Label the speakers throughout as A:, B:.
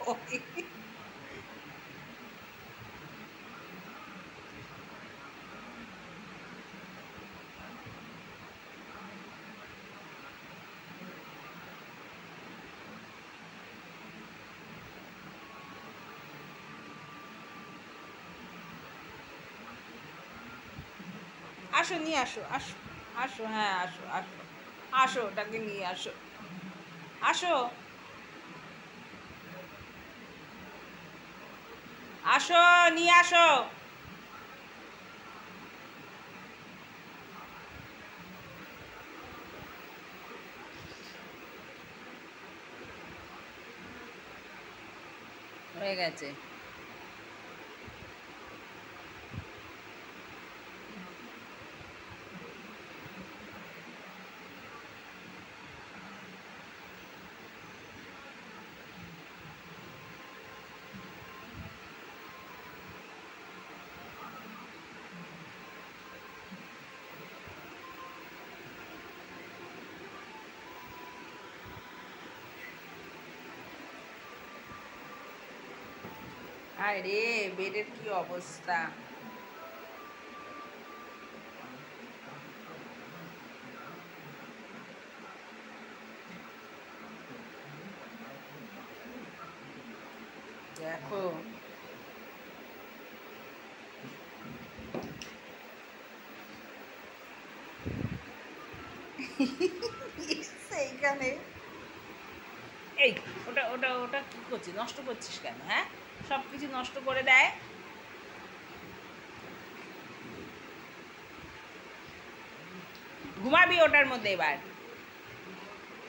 A: কই আসো নিয়ে আসো আসো আসো হ্যাঁ আসো আসো আসো ওটাকে নিয়ে আসো আসো আসো নিয়ে আসো হয়ে গেছে আরে বেডের কি অবস্থা দেখো সেইখানে এই ওটা ওটা ওটা কি করছিস নষ্ট করছিস কেন হ্যাঁ সব কিছু নষ্ট করে দেয় ঘুমাবি ওটার মধ্যে এবার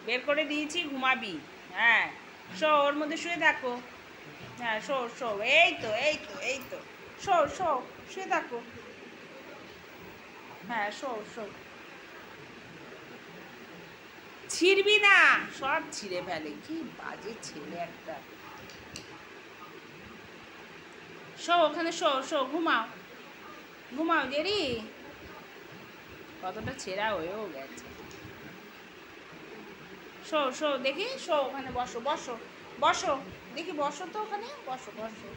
A: বের করে দিয়েছি ঘুমাবি হ্যাঁ শো ওর মধ্যে শুয়ে থাকো হ্যাঁ শো শো এই তো এই তো এই তো শো শো শুয়ে থাকো হ্যাঁ শো শো ছিড়বি না সব ছিঁড়ে ফেলে কি বাজে ছেলে একটা শো ওখানে শো শো ঘুমাও ঘুমাও জেরি কতটা ছেঁড়া হয়েও গেছে শো শো দেখি শো ওখানে বসো বসো বসো দেখি বসো তো ওখানে বসো বসো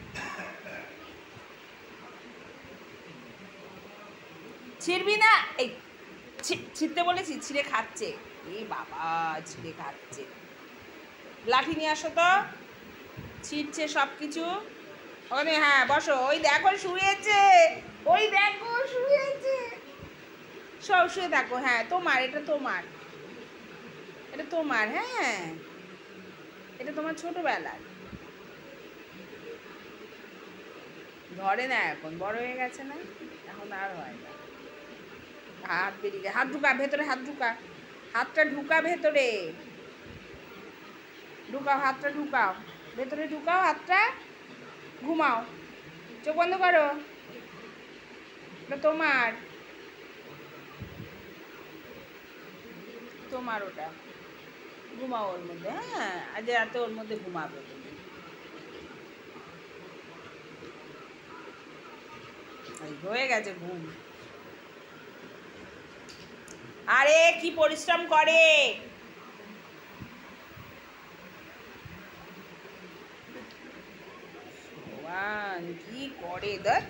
A: ছিড়বি না এই ছিঁড়তে বলেছি ছিঁড়ে খাচ্ছে এই বাবা ছিঁড়ে খাচ্ছে লাঠি নিয়ে আসো তো ছিঁড়ছে সব কিছু ওখানে হ্যাঁ বসো ওই দেখো শুয়েছে ওই দেখো শুয়েছে সব শুয়ে দেখো হ্যাঁ তোমার এটা তোমার এটা তোমার হ্যাঁ এটা তোমার ছোটবেলার ধরে না এখন বড় হয়ে গেছে না এখন আর হয় না হাত বেরিয়ে হাত ঢুকা ভেতরে হাত ঢুকা হাতটা ঢুকা ভেতরে ঢুকাও হাতটা ঢুকাও ভেতরে ঢুকাও হাতটা ঘুমাও চোখ বন্ধ করো ওটা তোমার তোমার ওটা ঘুমাও ওর মধ্যে হ্যাঁ আজ রাতে ওর মধ্যে ঘুমাবে তুমি হয়ে গেছে ঘুম আরে কি পরিশ্রম করে ভগবান কি করে দেখ